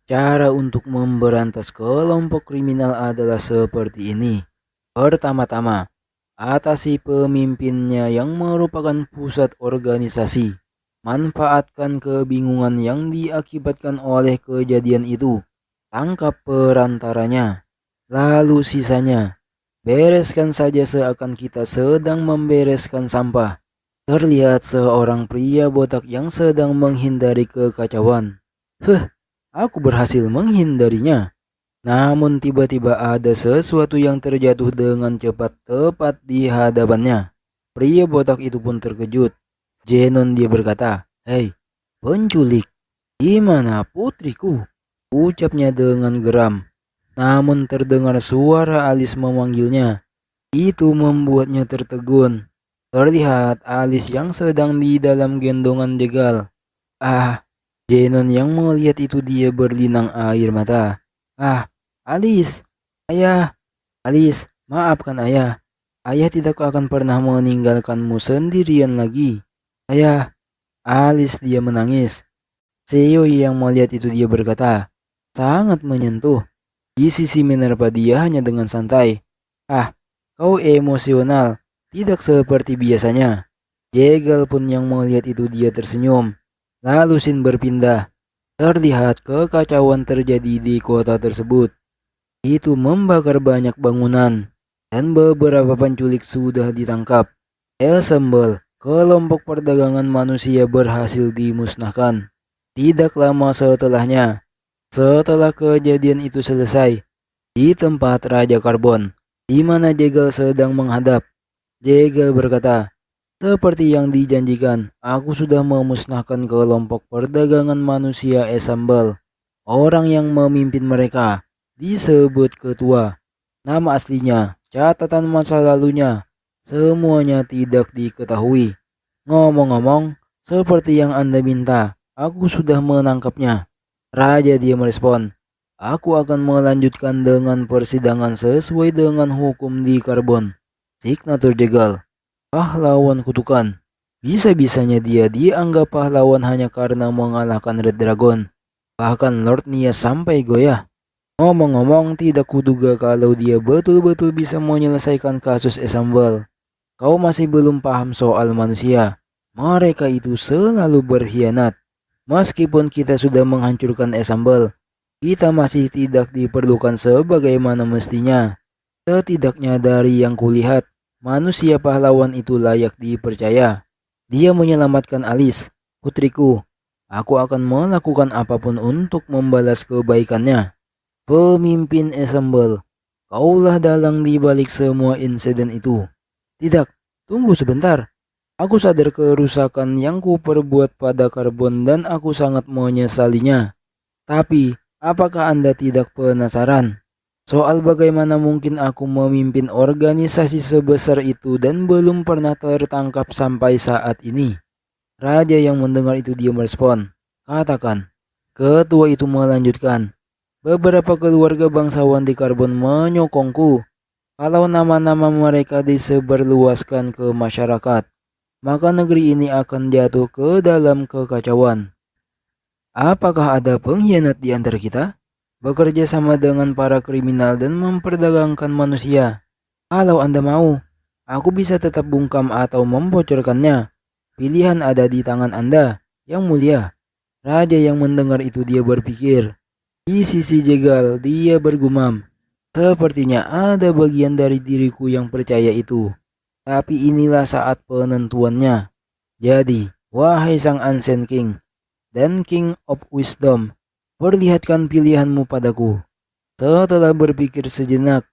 Cara untuk memberantas kelompok kriminal adalah seperti ini. Pertama-tama, atasi pemimpinnya yang merupakan pusat organisasi. Manfaatkan kebingungan yang diakibatkan oleh kejadian itu. Tangkap perantaranya. Lalu sisanya, bereskan saja seakan kita sedang membereskan sampah. Terlihat seorang pria botak yang sedang menghindari kekacauan. Aku berhasil menghindarinya. Namun tiba-tiba ada sesuatu yang terjatuh dengan cepat tepat di hadapannya. Pria botak itu pun terkejut. Jenon dia berkata, "Hei, penculik, di mana putriku?" Ucapnya dengan geram. Namun terdengar suara Alice memanggilnya. Itu membuatnya tertegun. Terlihat Alice yang sedang di dalam gendongan jegal. Ah, Jenon yang melihat itu dia berlinang air mata. Alice, ayah, Alice, maafkan ayah. Ayah tidak akan pernah meninggalkanmu sendirian lagi. Ayah, Alice dia menangis. Seo yang melihat itu dia berkata, sangat menyentuh. Di sisi Minerva dia hanya dengan santai. Kau emosional, tidak seperti biasanya. Jegal pun yang melihat itu dia tersenyum. Lalu scene berpindah. Terlihat kekacauan terjadi di kota tersebut. Itu membakar banyak bangunan. Dan beberapa penculik sudah ditangkap. Assemble, kelompok perdagangan manusia berhasil dimusnahkan. Tidak lama setelahnya, setelah kejadian itu selesai, di tempat Raja Karbon, di mana Jegal sedang menghadap, Jegal berkata, seperti yang dijanjikan, aku sudah memusnahkan kelompok perdagangan manusia Assemble. Orang yang memimpin mereka disebut ketua. Nama aslinya, catatan masa lalunya, semuanya tidak diketahui. Ngomong-ngomong, seperti yang Anda minta, aku sudah menangkapnya. Raja dia merespon, aku akan melanjutkan dengan persidangan sesuai dengan hukum di Karbon. Signatur Jegal. Pahlawan kutukan. Bisa-bisanya dia dianggap pahlawan hanya karena mengalahkan Red Dragon. Bahkan Lord Nia sampai goyah. Ngomong-ngomong, tidak kuduga kalau dia betul-betul bisa menyelesaikan kasus Assemble. Kau masih belum paham soal manusia. Mereka itu selalu berkhianat. Meskipun kita sudah menghancurkan Assemble, kita masih tidak diperlukan sebagaimana mestinya. Setidaknya dari yang kulihat, manusia pahlawan itu layak dipercaya. Dia menyelamatkan Alice, putriku. Aku akan melakukan apapun untuk membalas kebaikannya. Pemimpin Assemble, kaulah dalang di balik semua insiden itu. Tidak, tunggu sebentar. Aku sadar kerusakan yang kuperbuat pada Karbon dan aku sangat menyesalinya. Tapi, apakah Anda tidak penasaran soal bagaimana mungkin aku memimpin organisasi sebesar itu dan belum pernah tertangkap sampai saat ini? Raja yang mendengar itu dia merespon. Katakan. Ketua itu melanjutkan. Beberapa keluarga bangsawan di Karbon menyokongku. Kalau nama-nama mereka disebarluaskan ke masyarakat, maka negeri ini akan jatuh ke dalam kekacauan. Apakah ada pengkhianat di antara kita? Bekerja sama dengan para kriminal dan memperdagangkan manusia. Kalau Anda mau, aku bisa tetap bungkam atau membocorkannya. Pilihan ada di tangan Anda, yang mulia. Raja yang mendengar itu dia berpikir. Di sisi Jegal, dia bergumam. Sepertinya ada bagian dari diriku yang percaya itu. Tapi inilah saat penentuannya. Jadi, wahai sang Ancient King dan King of Wisdom, perlihatkan pilihanmu padaku. Setelah berpikir sejenak,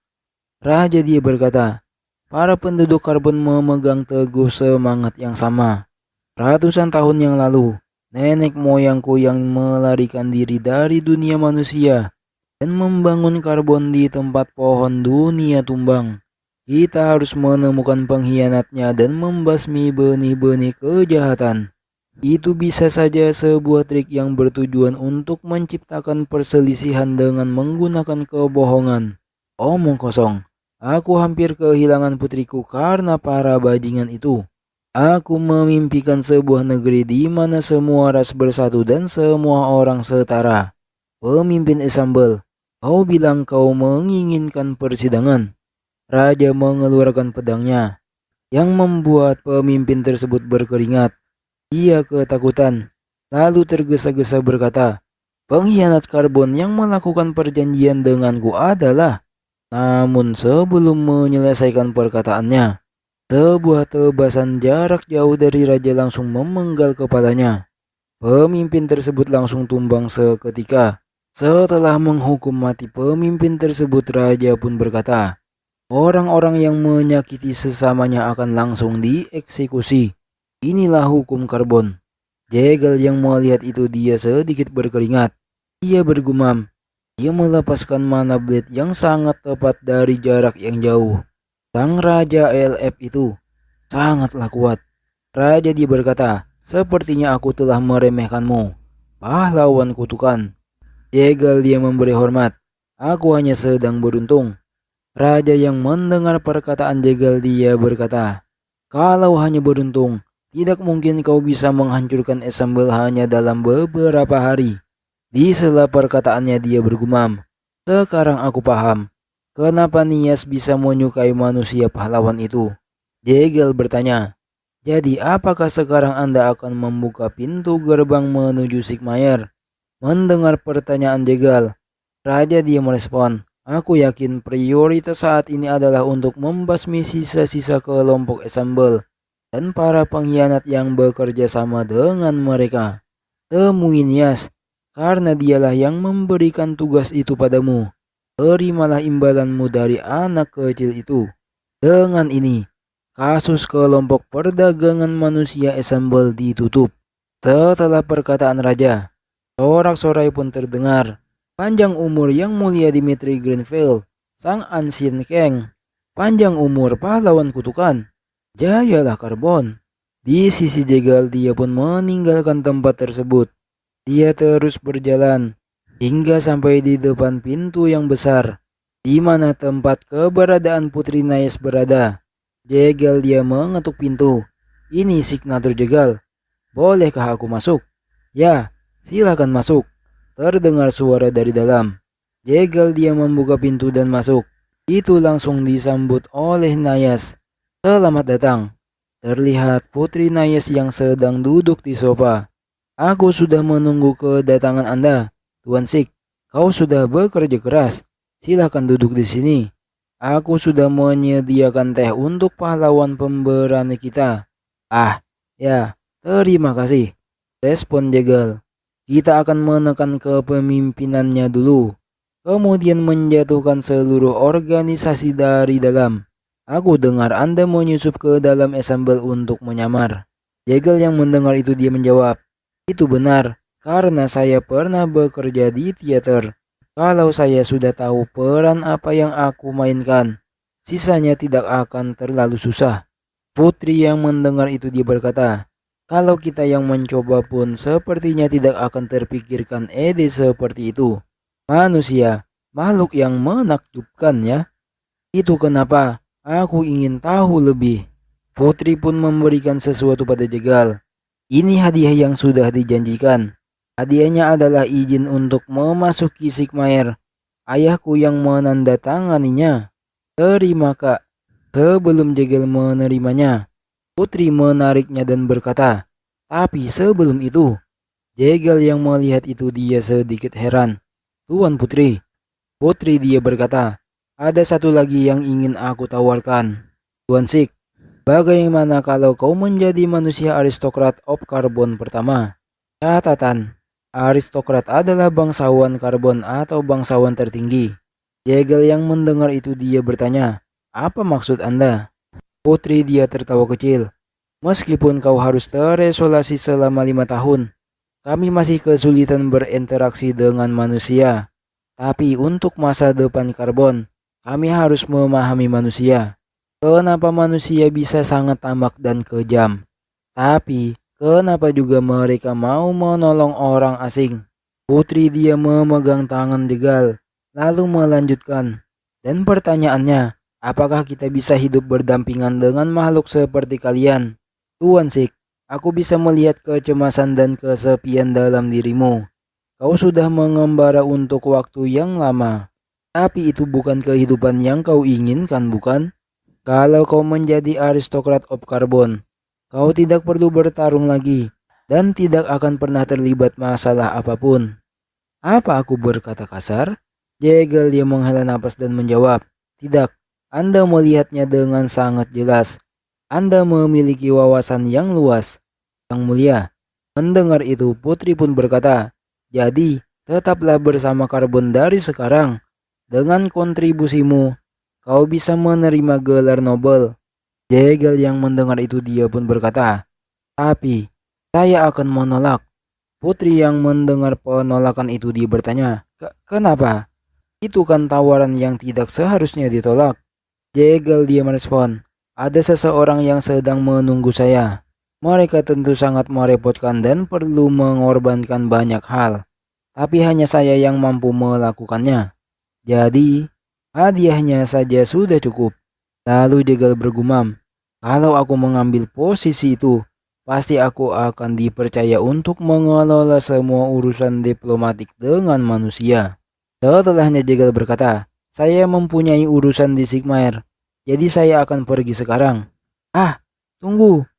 Raja dia berkata, para penduduk Karbon memegang teguh semangat yang sama. Ratusan tahun yang lalu, nenek moyangku yang melarikan diri dari dunia manusia dan membangun Karbon di tempat pohon dunia tumbang. Kita harus menemukan pengkhianatnya dan membasmi benih-benih kejahatan. Itu bisa saja sebuah trik yang bertujuan untuk menciptakan perselisihan dengan menggunakan kebohongan. Omong kosong. Aku hampir kehilangan putriku karena para bajingan itu. Aku memimpikan sebuah negeri di mana semua ras bersatu dan semua orang setara. Pemimpin Esambel, kau bilang kau menginginkan persidangan. Raja mengeluarkan pedangnya, yang membuat pemimpin tersebut berkeringat. Dia ketakutan, lalu tergesa-gesa berkata, pengkhianat karbon yang melakukan perjanjian denganku adalah. Namun sebelum menyelesaikan perkataannya, sebuah tebasan jarak jauh dari raja langsung memenggal kepalanya. Pemimpin tersebut langsung tumbang seketika. Setelah menghukum mati pemimpin tersebut, raja pun berkata, orang-orang yang menyakiti sesamanya akan langsung dieksekusi. Inilah hukum karbon. Jegal yang melihat itu dia sedikit berkeringat. Dia bergumam. Dia melepaskan mana blade yang sangat tepat dari jarak yang jauh. Sang Raja LF itu sangatlah kuat. Raja dia berkata, sepertinya aku telah meremehkanmu, pahlawan kutukan. Jegal dia memberi hormat. Aku hanya sedang beruntung. Raja yang mendengar perkataan Jegal dia berkata, kalau hanya beruntung, tidak mungkin kau bisa menghancurkan Esambel hanya dalam beberapa hari. Di sela perkataannya dia bergumam, sekarang aku paham, kenapa Nias bisa menyukai manusia pahlawan itu. Jegal bertanya, jadi apakah sekarang Anda akan membuka pintu gerbang menuju Sigmaer? Mendengar pertanyaan Jegal, Raja dia merespon, aku yakin prioritas saat ini adalah untuk membasmi sisa-sisa kelompok Esambel dan para pengkhianat yang bekerja sama dengan mereka. Temui Nias, karena dialah yang memberikan tugas itu padamu. Terimalah imbalanmu dari anak kecil itu. Dengan ini, kasus kelompok perdagangan manusia Esambel ditutup. Setelah perkataan raja, sorak-sorai pun terdengar. Panjang umur yang mulia Dimitri Greenfield, sang Ancient King. Panjang umur pahlawan kutukan. Jayalah karbon. Di sisi Jegal dia pun meninggalkan tempat tersebut. Dia terus berjalan hingga sampai di depan pintu yang besar, di mana tempat keberadaan Putri Nayes berada. Jegal dia mengetuk pintu. Ini signatur Jegal. Bolehkah aku masuk? Ya, silakan masuk. Terdengar suara dari dalam. Jegal dia membuka pintu dan masuk. Itu langsung disambut oleh Nayes. Selamat datang. Terlihat Putri Nayes yang sedang duduk di sofa. Aku sudah menunggu kedatangan Anda, Tuan Sik. Kau sudah bekerja keras. Silakan duduk di sini. Aku sudah menyediakan teh untuk pahlawan pemberani kita. Ah, ya, terima kasih. Respon Jegal. Kita akan menekan kepemimpinannya dulu. Kemudian menjatuhkan seluruh organisasi dari dalam. Aku dengar Anda menyusup ke dalam Esambel untuk menyamar. Jegal yang mendengar itu dia menjawab. Itu benar, karena saya pernah bekerja di teater. Kalau saya sudah tahu peran apa yang aku mainkan, sisanya tidak akan terlalu susah. Putri yang mendengar itu dia berkata, kalau kita yang mencoba pun sepertinya tidak akan terpikirkan ide seperti itu. Manusia, makhluk yang menakjubkan ya. Itu kenapa aku ingin tahu lebih. Putri pun memberikan sesuatu pada Jegal. Ini hadiah yang sudah dijanjikan. Hadiahnya adalah izin untuk memasuki Sigmaer. Ayahku yang menandatanganinya. Terima kak. Sebelum Jegal menerimanya, Putri menariknya dan berkata, tapi sebelum itu, Jegal yang melihat itu dia sedikit heran. Tuan Putri. Putri dia berkata, ada satu lagi yang ingin aku tawarkan. Tuan Sik. Bagaimana kalau kau menjadi manusia aristokrat of karbon pertama? Catatan, aristokrat adalah bangsawan karbon atau bangsawan tertinggi. Jegal yang mendengar itu dia bertanya, apa maksud Anda? Putri dia tertawa kecil. Meskipun kau harus terisolasi selama 5 tahun, kami masih kesulitan berinteraksi dengan manusia. Tapi untuk masa depan karbon, kami harus memahami manusia. Kenapa manusia bisa sangat tamak dan kejam? Tapi, kenapa juga mereka mau menolong orang asing? Putri dia memegang tangan Jegal, lalu melanjutkan. Dan pertanyaannya, apakah kita bisa hidup berdampingan dengan makhluk seperti kalian? Tuan Sik, aku bisa melihat kecemasan dan kesepian dalam dirimu. Kau sudah mengembara untuk waktu yang lama. Tapi itu bukan kehidupan yang kau inginkan, bukan? Kalau kau menjadi aristokrat of carbon, kau tidak perlu bertarung lagi dan tidak akan pernah terlibat masalah apapun. Apa aku berkata kasar? Jegel dia menghela napas dan menjawab, tidak, Anda melihatnya dengan sangat jelas. Anda memiliki wawasan yang luas. Yang mulia, mendengar itu putri pun berkata, jadi tetaplah bersama karbon dari sekarang. Dengan kontribusimu, kau bisa menerima gelar Nobel. Jegel yang mendengar itu dia pun berkata, tapi saya akan menolak. Putri yang mendengar penolakan itu dia bertanya, Kenapa? Itu kan tawaran yang tidak seharusnya ditolak." Jegel dia merespon, "Ada seseorang yang sedang menunggu saya. Mereka tentu sangat merepotkan dan perlu mengorbankan banyak hal. Tapi hanya saya yang mampu melakukannya. Jadi, hadiahnya saja sudah cukup." Lalu Jegel bergumam, "Kalau aku mengambil posisi itu, pasti aku akan dipercaya untuk mengelola semua urusan diplomatik dengan manusia." Setelahnya Jegel berkata, "Saya mempunyai urusan di Sigmar, jadi saya akan pergi sekarang." "Ah, tunggu."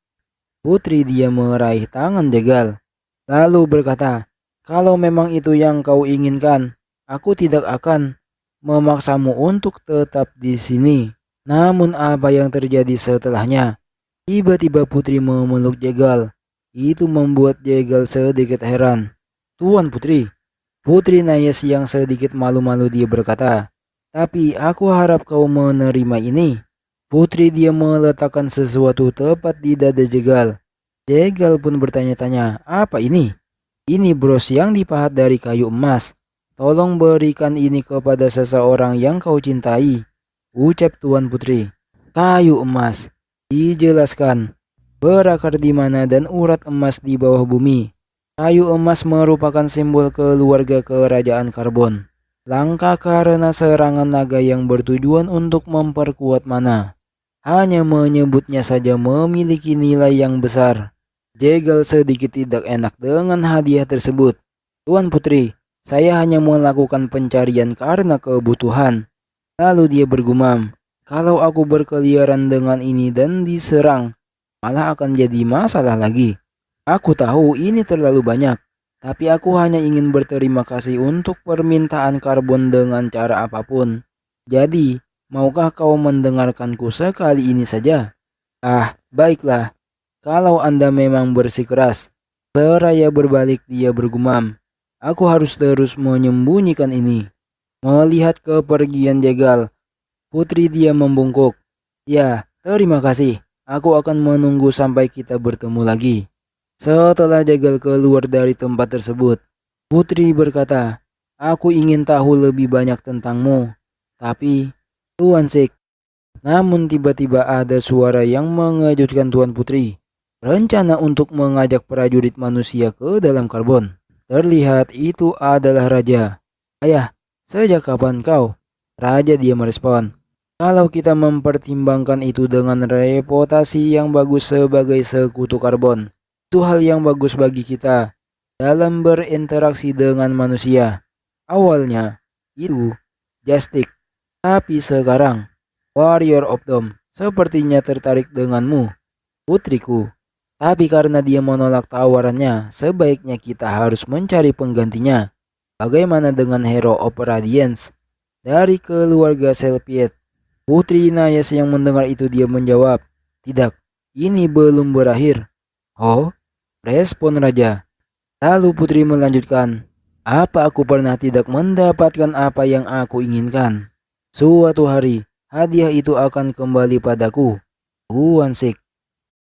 Putri dia meraih tangan Jegel, lalu berkata, "Kalau memang itu yang kau inginkan, aku tidak akan memaksamu untuk tetap di sini." Namun apa yang terjadi setelahnya? Tiba-tiba Putri memeluk Jegel. Itu membuat Jegel sedikit heran. "Tuan Putri." Putri Nayes yang sedikit malu-malu dia berkata, "Tapi aku harap kau menerima ini." Putri dia meletakkan sesuatu tepat di dada Jegel. Jegel pun bertanya-tanya, "Apa ini?" "Ini bros yang dipahat dari kayu emas. Tolong berikan ini kepada seseorang yang kau cintai," ucap Tuan Putri. "Kayu emas," dijelaskan, "berakar di mana dan urat emas di bawah bumi. Kayu emas merupakan simbol keluarga kerajaan karbon. Langka karena serangan naga yang bertujuan untuk memperkuat mana. Hanya menyebutnya saja memiliki nilai yang besar." Jegel sedikit tidak enak dengan hadiah tersebut. "Tuan Putri, saya hanya melakukan pencarian karena kebutuhan." Lalu dia bergumam, "Kalau aku berkeliaran dengan ini dan diserang, malah akan jadi masalah lagi. Aku tahu ini terlalu banyak, tapi aku hanya ingin berterima kasih untuk permintaan karbon dengan cara apapun. Jadi, maukah kau mendengarkanku sekali ini saja?" "Ah, baiklah, kalau Anda memang bersikeras." Seraya berbalik dia bergumam, "Aku harus terus menyembunyikan ini." Melihat kepergian Jegel, Putri dia membungkuk. "Ya, terima kasih. Aku akan menunggu sampai kita bertemu lagi." Setelah Jegel keluar dari tempat tersebut, Putri berkata, "Aku ingin tahu lebih banyak tentangmu. Tapi, Tuan Sik." Namun tiba-tiba ada suara yang mengejutkan Tuan Putri. Rencana untuk mengajak prajurit manusia ke dalam karbon. Terlihat itu adalah Raja. "Ayah, sejak kapan kau?" Raja dia merespon, "Kalau kita mempertimbangkan itu dengan reputasi yang bagus sebagai sekutu karbon, itu hal yang bagus bagi kita dalam berinteraksi dengan manusia. Awalnya, itu Jastik. Tapi sekarang, Warrior of Dome sepertinya tertarik denganmu, putriku. Tapi karena dia menolak tawarannya, sebaiknya kita harus mencari penggantinya. Bagaimana dengan Hero of Radiance dari keluarga Selpiet?" Putri Nayas yang mendengar itu dia menjawab, "Tidak, ini belum berakhir." "Oh?" respon Raja. Lalu Putri melanjutkan, "Apa aku pernah tidak mendapatkan apa yang aku inginkan? Suatu hari, hadiah itu akan kembali padaku, Tuan Sik."